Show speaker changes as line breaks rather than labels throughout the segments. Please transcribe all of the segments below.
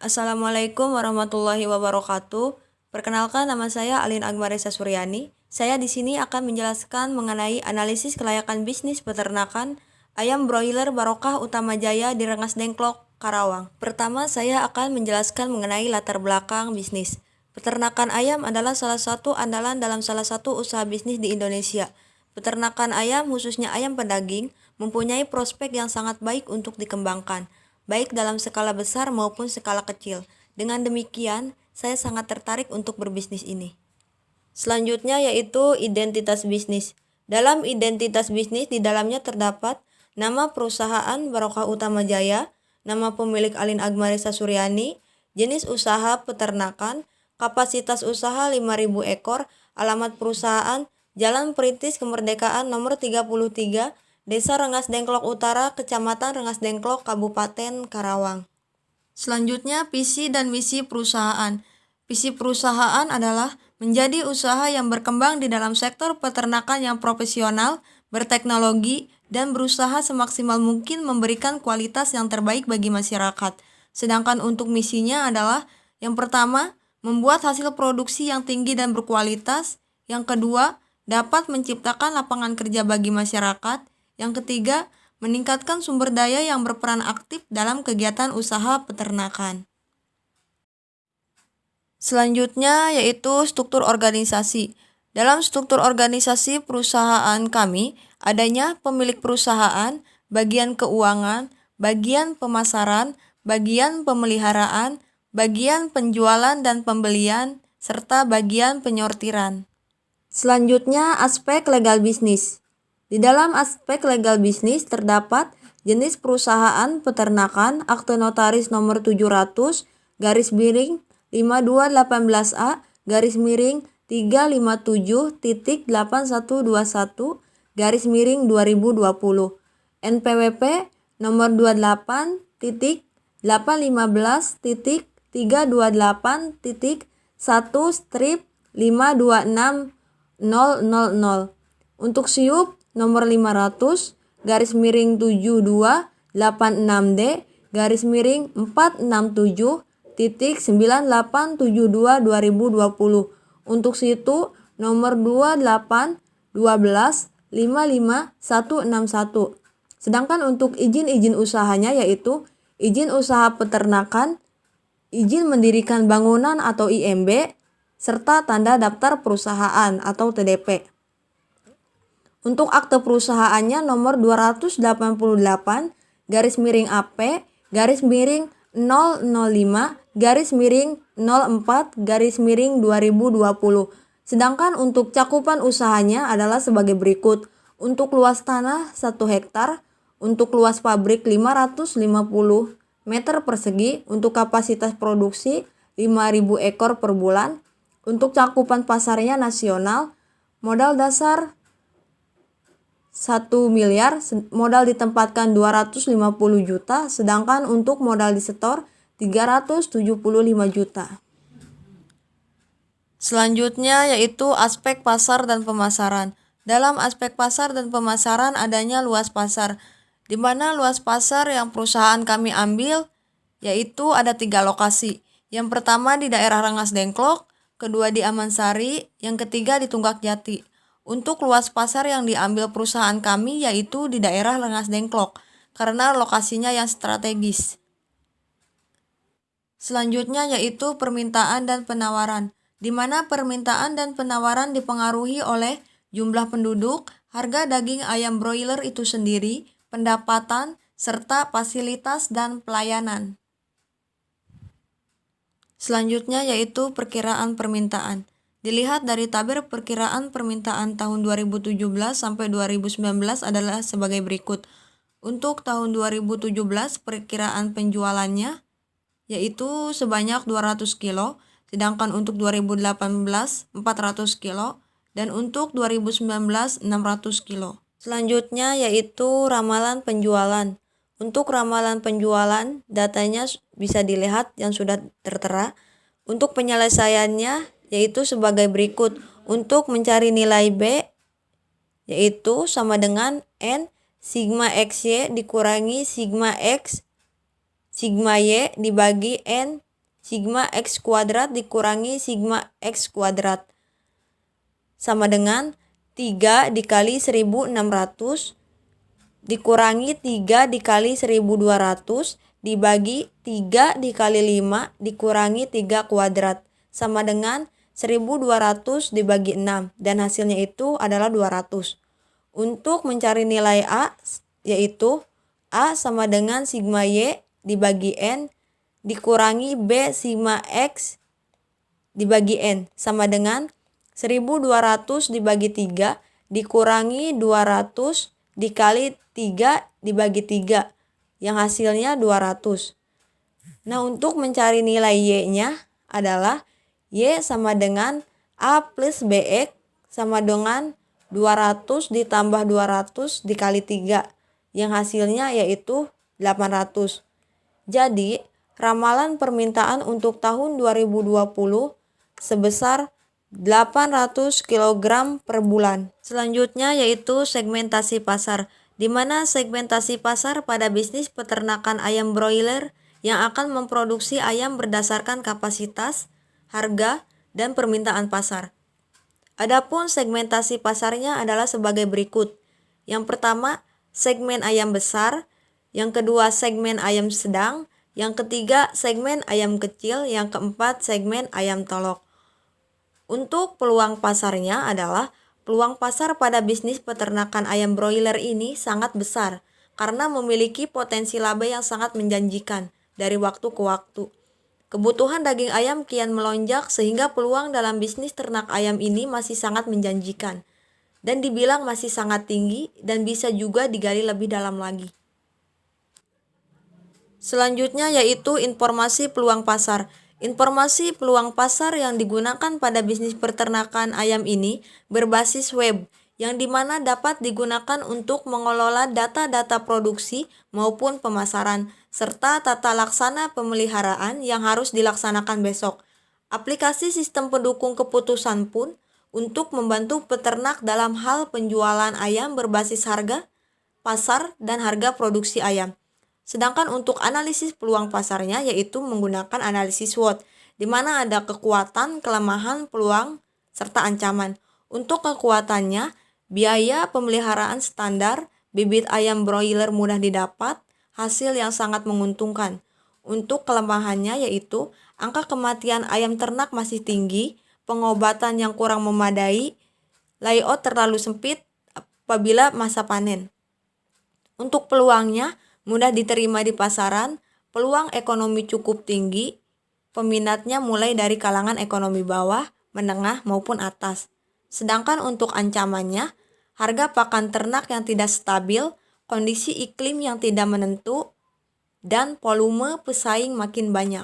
Assalamualaikum warahmatullahi wabarakatuh. Perkenalkan, nama saya Alin Agmaresa Suryani. Saya di sini akan menjelaskan mengenai analisis kelayakan bisnis peternakan ayam broiler Barokah Utama Jaya di Rengas Dengklok, Karawang. Pertama, saya akan menjelaskan mengenai latar belakang bisnis. Peternakan ayam adalah salah satu andalan dalam salah satu usaha bisnis di Indonesia. Peternakan ayam, khususnya ayam pedaging, mempunyai prospek yang sangat baik untuk dikembangkan, baik dalam skala besar maupun skala kecil. Dengan demikian, saya sangat tertarik untuk berbisnis ini. Selanjutnya yaitu identitas bisnis. Dalam identitas bisnis, di dalamnya terdapat nama perusahaan Barokah Utama Jaya, nama pemilik Alin Agmaresa Suryani, jenis usaha peternakan, kapasitas usaha 5.000 ekor, alamat perusahaan, Jalan Perintis Kemerdekaan nomor 33, Desa Rengas Dengklok Utara, Kecamatan Rengas Dengklok, Kabupaten Karawang. Selanjutnya, visi dan misi perusahaan. Visi perusahaan adalah menjadi usaha yang berkembang di dalam sektor peternakan yang profesional, berteknologi, dan berusaha semaksimal mungkin memberikan kualitas yang terbaik bagi masyarakat. Sedangkan untuk misinya adalah yang pertama, membuat hasil produksi yang tinggi dan berkualitas. Yang kedua, dapat menciptakan lapangan kerja bagi masyarakat. Yang ketiga, meningkatkan sumber daya yang berperan aktif dalam kegiatan usaha peternakan. Selanjutnya yaitu struktur organisasi. Dalam struktur organisasi perusahaan kami, adanya pemilik perusahaan, bagian keuangan, bagian pemasaran, bagian pemeliharaan, bagian penjualan dan pembelian, serta bagian penyortiran. Selanjutnya, aspek legal bisnis. Di dalam aspek legal bisnis terdapat jenis perusahaan peternakan, akte notaris nomor 700 /5218A /357.8121 /2020, NPWP nomor 28.385.1/526.000. Untuk siup nomor 500 /7286D /467.9872 Untuk situ nomor 2812161. Sedangkan untuk izin-izin usahanya yaitu izin usaha peternakan, izin mendirikan bangunan atau IMB, serta tanda daftar perusahaan atau TDP. Untuk akte perusahaannya nomor 285-AP-005-04-2020. Sedangkan untuk cakupan usahanya adalah sebagai berikut. Untuk luas tanah 1 hektar, untuk luas pabrik 550 meter persegi, untuk kapasitas produksi 5.000 ekor per bulan. Untuk cakupan pasarnya nasional, modal dasar 1 miliar, modal ditempatkan 250 juta, sedangkan untuk modal disetor 375 juta. Selanjutnya yaitu aspek pasar dan pemasaran. Dalam aspek pasar dan pemasaran adanya luas pasar, di mana luas pasar yang perusahaan kami ambil yaitu ada 3 lokasi. Yang pertama di daerah Rengas Dengklok, kedua di Amansari, yang ketiga di Tunggak Jati. Untuk luas pasar yang diambil perusahaan kami yaitu di daerah Rengas Dengklok, karena lokasinya yang strategis. Selanjutnya yaitu permintaan dan penawaran, di mana permintaan dan penawaran dipengaruhi oleh jumlah penduduk, harga daging ayam broiler itu sendiri, pendapatan, serta fasilitas dan pelayanan. Selanjutnya yaitu perkiraan permintaan. Dilihat dari tabel perkiraan permintaan tahun 2017 sampai 2019 adalah sebagai berikut. Untuk tahun 2017 perkiraan penjualannya yaitu sebanyak 200 kilo, sedangkan untuk 2018 400 kilo, dan untuk 2019 600 kilo. Selanjutnya yaitu ramalan penjualan. Untuk ramalan penjualan, datanya bisa dilihat yang sudah tertera. Untuk penyelesaiannya yaitu sebagai berikut. Untuk mencari nilai B yaitu sama dengan N sigma XY dikurangi sigma X sigma Y dibagi N sigma X kuadrat dikurangi sigma X kuadrat sama dengan 3 dikali 1600 dikurangi 3 dikali 1200 dibagi 3 dikali 5 dikurangi 3 kuadrat sama dengan 1200 dibagi 6 dan hasilnya itu adalah 200. Untuk mencari nilai A yaitu A sama dengan sigma Y dibagi N dikurangi B sigma X dibagi N sama dengan 1200 dibagi 3 dikurangi 200 dikali 3 dibagi 3 yang hasilnya 200. Nah, untuk mencari nilai Y-nya adalah Y sama dengan A plus BX sama dengan 200 ditambah 200 dikali 3 yang hasilnya yaitu 800. Jadi, ramalan permintaan untuk tahun 2020 sebesar 800 kg per bulan. Selanjutnya yaitu segmentasi pasar, di mana segmentasi pasar pada bisnis peternakan ayam broiler yang akan memproduksi ayam berdasarkan kapasitas, harga, dan permintaan pasar. Adapun segmentasi pasarnya adalah sebagai berikut. Yang pertama, segmen ayam besar, yang kedua segmen ayam sedang, yang ketiga segmen ayam kecil, yang keempat segmen ayam tolok. Untuk peluang pasarnya adalah peluang pasar pada bisnis peternakan ayam broiler ini sangat besar karena memiliki potensi laba yang sangat menjanjikan dari waktu ke waktu. Kebutuhan daging ayam kian melonjak sehingga peluang dalam bisnis ternak ayam ini masih sangat menjanjikan dan dibilang masih sangat tinggi dan bisa juga digali lebih dalam lagi. Selanjutnya yaitu informasi peluang pasar. Informasi peluang pasar yang digunakan pada bisnis peternakan ayam ini berbasis web, yang dimana dapat digunakan untuk mengelola data-data produksi maupun pemasaran, serta tata laksana pemeliharaan yang harus dilaksanakan besok. Aplikasi sistem pendukung keputusan pun untuk membantu peternak dalam hal penjualan ayam berbasis harga, pasar, dan harga produksi ayam. Sedangkan untuk analisis peluang pasarnya yaitu menggunakan analisis SWOT, di mana ada kekuatan, kelemahan, peluang, serta ancaman. Untuk kekuatannya, biaya pemeliharaan standar, bibit ayam broiler mudah didapat, hasil yang sangat menguntungkan. Untuk kelemahannya yaitu angka kematian ayam ternak masih tinggi, pengobatan yang kurang memadai, layout terlalu sempit apabila masa panen. Untuk peluangnya, mudah diterima di pasaran, peluang ekonomi cukup tinggi, peminatnya mulai dari kalangan ekonomi bawah, menengah, maupun atas. Sedangkan untuk ancamannya, harga pakan ternak yang tidak stabil, kondisi iklim yang tidak menentu, dan volume pesaing makin banyak.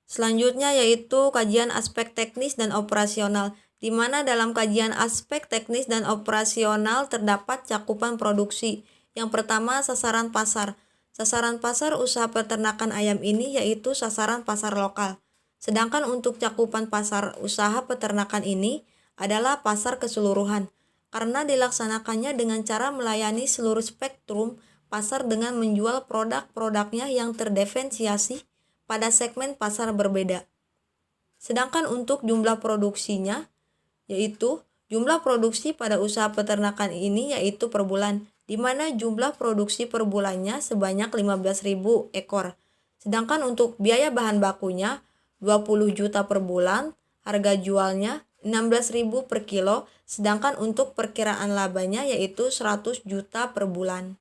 Selanjutnya yaitu kajian aspek teknis dan operasional, di mana dalam kajian aspek teknis dan operasional terdapat cakupan produksi. Yang pertama, sasaran pasar. Sasaran pasar usaha peternakan ayam ini yaitu sasaran pasar lokal. Sedangkan untuk cakupan pasar usaha peternakan ini adalah pasar keseluruhan, karena dilaksanakannya dengan cara melayani seluruh spektrum pasar dengan menjual produk-produknya yang terdiferensiasi pada segmen pasar berbeda. Sedangkan untuk jumlah produksinya, yaitu jumlah produksi pada usaha peternakan ini yaitu per bulan, di mana jumlah produksi per bulannya sebanyak 15.000 ekor. Sedangkan untuk biaya bahan bakunya 20 juta per bulan, harga jualnya 16.000 per kilo, sedangkan untuk perkiraan labanya yaitu 100 juta per bulan.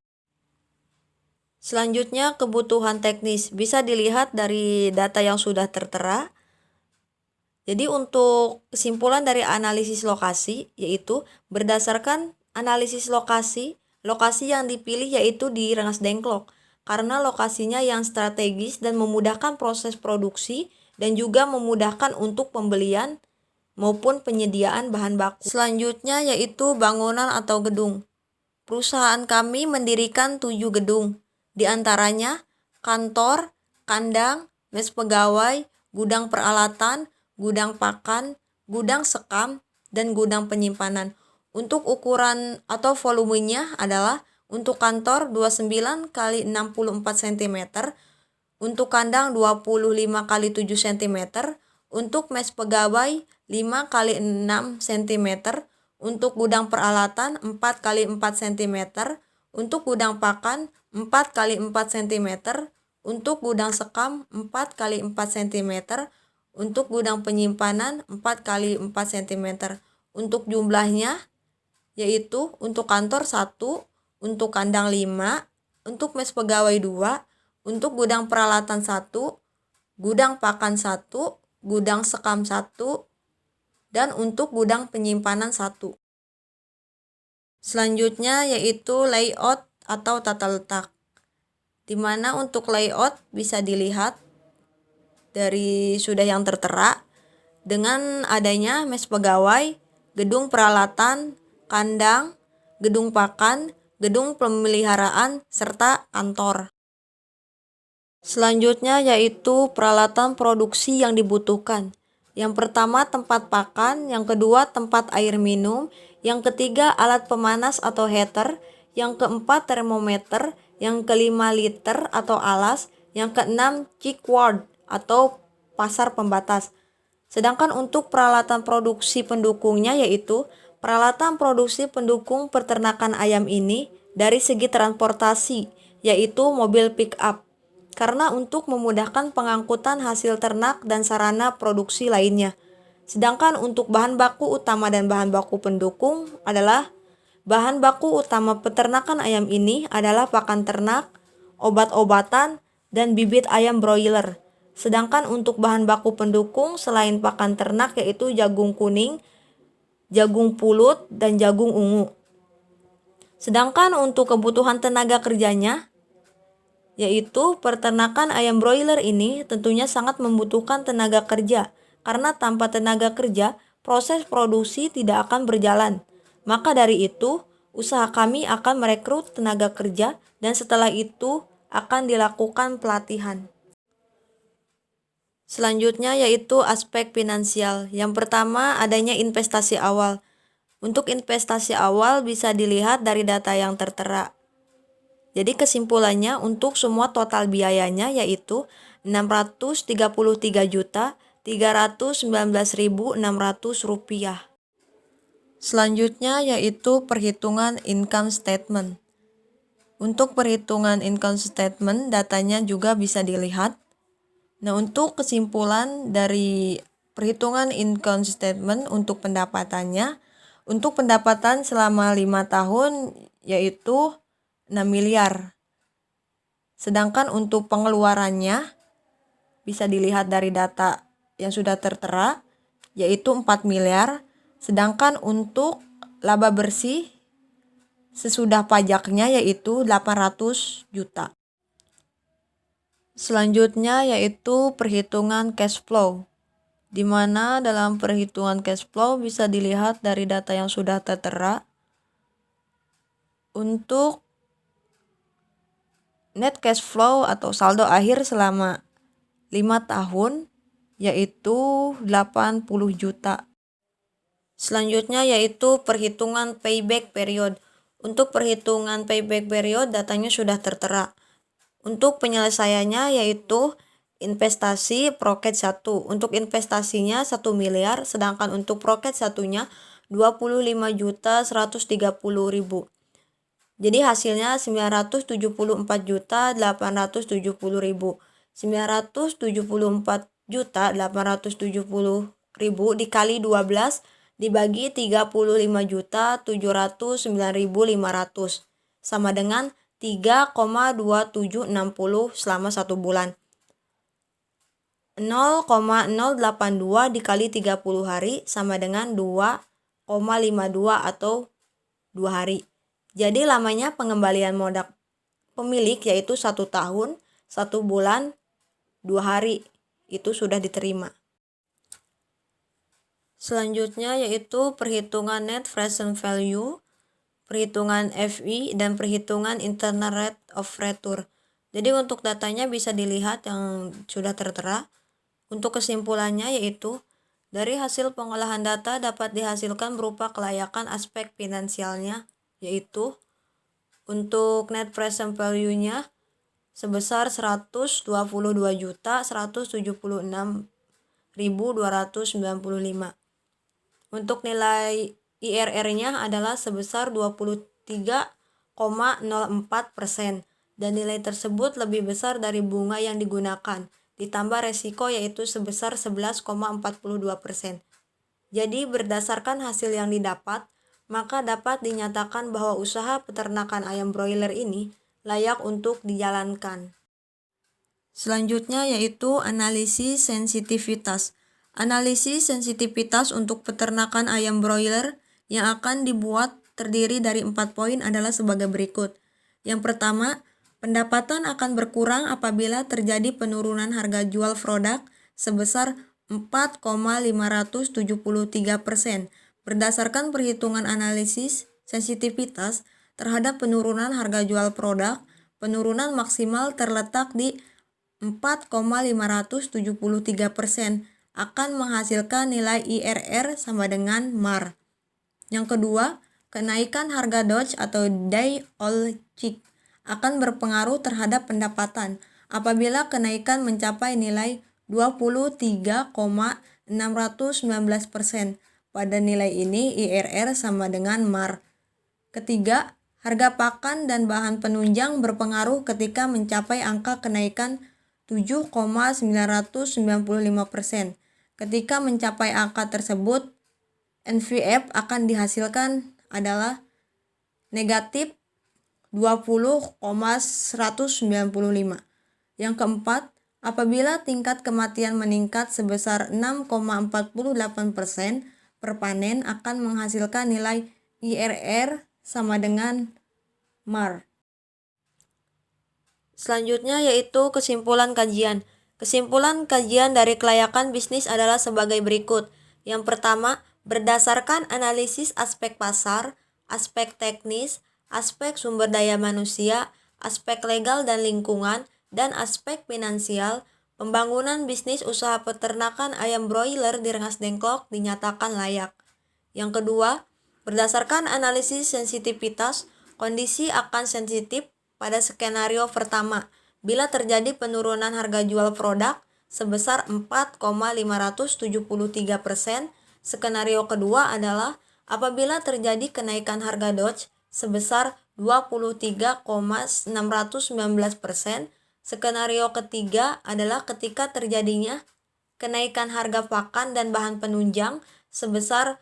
Selanjutnya kebutuhan teknis, bisa dilihat dari data yang sudah tertera. Jadi untuk kesimpulan dari analisis lokasi yaitu berdasarkan analisis lokasi yang dipilih yaitu di Rengas Dengklok karena lokasinya yang strategis dan memudahkan proses produksi dan juga memudahkan untuk pembelian maupun penyediaan bahan baku. Selanjutnya yaitu bangunan atau gedung. Perusahaan kami mendirikan 7 gedung, di antaranya kantor, kandang, mes pegawai, gudang peralatan, gudang pakan, gudang sekam, dan gudang penyimpanan. Untuk ukuran atau volumenya adalah untuk kantor 29 x 64 cm, untuk kandang 25 kali 7 cm, untuk mes pegawai 5 kali 6 cm, untuk gudang peralatan 4 kali 4 cm, untuk gudang pakan 4 kali 4 cm, untuk gudang sekam 4 kali 4 cm, untuk gudang penyimpanan 4 kali 4 cm. Untuk jumlahnya yaitu untuk kantor 1, untuk kandang 5, untuk mes pegawai 2, untuk gudang peralatan 1, gudang pakan 1, gudang sekam 1, dan untuk gudang penyimpanan 1. Selanjutnya yaitu layout atau tata letak, di mana untuk layout bisa dilihat dari sudah yang tertera dengan adanya mes pegawai, gedung peralatan, kandang, gedung pakan, gedung pemeliharaan, serta kantor. Selanjutnya yaitu peralatan produksi yang dibutuhkan. Yang pertama tempat pakan, yang kedua tempat air minum, yang ketiga alat pemanas atau heater, yang keempat termometer, yang kelima liter atau alas, yang keenam chick ward atau pasar pembatas. Sedangkan untuk peralatan produksi pendukungnya yaitu peralatan produksi pendukung peternakan ayam ini dari segi transportasi yaitu mobil pick up, karena untuk memudahkan pengangkutan hasil ternak dan sarana produksi lainnya. Sedangkan untuk bahan baku utama dan bahan baku pendukung adalah bahan baku utama peternakan ayam ini adalah pakan ternak, obat-obatan, dan bibit ayam broiler. Sedangkan untuk bahan baku pendukung selain pakan ternak yaitu jagung kuning, jagung pulut, dan jagung ungu. Sedangkan untuk kebutuhan tenaga kerjanya yaitu peternakan ayam broiler ini tentunya sangat membutuhkan tenaga kerja, karena tanpa tenaga kerja proses produksi tidak akan berjalan. Maka dari itu usaha kami akan merekrut tenaga kerja dan setelah itu akan dilakukan pelatihan. Selanjutnya yaitu aspek finansial. Yang pertama adanya investasi awal. Untuk investasi awal bisa dilihat dari data yang tertera. Jadi kesimpulannya untuk semua total biayanya yaitu Rp633.319.600. Selanjutnya yaitu perhitungan income statement. Untuk perhitungan income statement datanya juga bisa dilihat. Nah, untuk kesimpulan dari perhitungan income statement untuk pendapatannya, untuk pendapatan selama 5 tahun yaitu 6 miliar. Sedangkan untuk pengeluarannya bisa dilihat dari data yang sudah tertera yaitu 4 miliar. Sedangkan untuk laba bersih sesudah pajaknya yaitu 800 juta. Selanjutnya yaitu perhitungan cash flow, di mana dalam perhitungan cash flow bisa dilihat dari data yang sudah tertera. Untuk net cash flow atau saldo akhir selama 5 tahun yaitu 80 juta. Selanjutnya yaitu perhitungan payback period. Untuk perhitungan payback period datanya sudah tertera. Untuk penyelesaiannya yaitu investasi proket 1. Untuk investasinya 1 miliar, sedangkan untuk proket satunya 25.130.000. Jadi hasilnya 974.870.000. 974.870.000 dikali 12 dibagi 35.709.500 sama dengan 3,2760 selama 1 bulan. 0,082 dikali 30 hari sama dengan 2,52 atau 2 hari. Jadi lamanya pengembalian modal pemilik yaitu 1 tahun, 1 bulan, 2 hari. Itu sudah diterima. Selanjutnya yaitu perhitungan net present value, perhitungan FI, dan perhitungan internal rate of return. Jadi untuk datanya bisa dilihat yang sudah tertera. Untuk kesimpulannya yaitu dari hasil pengolahan data dapat dihasilkan berupa kelayakan aspek finansialnya, yaitu untuk net present value-nya sebesar 122.176.295. Untuk nilai IRR-nya adalah sebesar 23,04% dan nilai tersebut lebih besar dari bunga yang digunakan, ditambah resiko yaitu sebesar 11,42%. Jadi berdasarkan hasil yang didapat, maka dapat dinyatakan bahwa usaha peternakan ayam broiler ini layak untuk dijalankan. Selanjutnya yaitu analisis sensitivitas. Analisis sensitivitas untuk peternakan ayam broiler yang akan dibuat terdiri dari 4 poin adalah sebagai berikut. Yang pertama, pendapatan akan berkurang apabila terjadi penurunan harga jual produk sebesar 4,573%. Berdasarkan perhitungan analisis sensitivitas terhadap penurunan harga jual produk, penurunan maksimal terletak di 4,573% akan menghasilkan nilai IRR sama dengan MAR. Yang kedua, kenaikan harga Dodge atau Day Old Chick akan berpengaruh terhadap pendapatan apabila kenaikan mencapai nilai 23,619%. Pada nilai ini IRR sama dengan MAR. Ketiga, harga pakan dan bahan penunjang berpengaruh ketika mencapai angka kenaikan 7,995%. Ketika mencapai angka tersebut, NFF akan dihasilkan adalah negatif 20,195. Yang keempat, apabila tingkat kematian meningkat sebesar 6,48% per panen akan menghasilkan nilai IRR sama dengan MAR. Selanjutnya yaitu kesimpulan kajian. Kesimpulan kajian dari kelayakan bisnis adalah sebagai berikut. Yang pertama, berdasarkan analisis aspek pasar, aspek teknis, aspek sumber daya manusia, aspek legal dan lingkungan, dan aspek finansial, pembangunan bisnis usaha peternakan ayam broiler di Rengas Dengklok dinyatakan layak. Yang kedua, berdasarkan analisis sensitivitas, kondisi akan sensitif pada skenario pertama, bila terjadi penurunan harga jual produk sebesar 4,573%. Skenario kedua adalah apabila terjadi kenaikan harga Dodge sebesar 23,619%. Skenario ketiga adalah ketika terjadinya kenaikan harga pakan dan bahan penunjang sebesar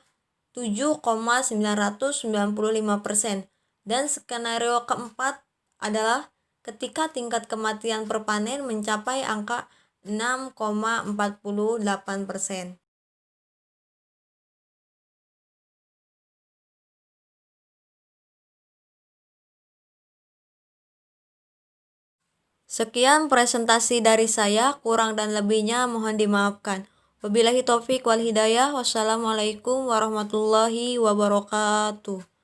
7,995%. Dan skenario keempat adalah ketika tingkat kematian per panen mencapai angka 6,48%. Sekian presentasi dari saya, kurang dan lebihnya mohon dimaafkan. Wabillahi taufik wal hidayah. Wassalamualaikum warahmatullahi wabarakatuh.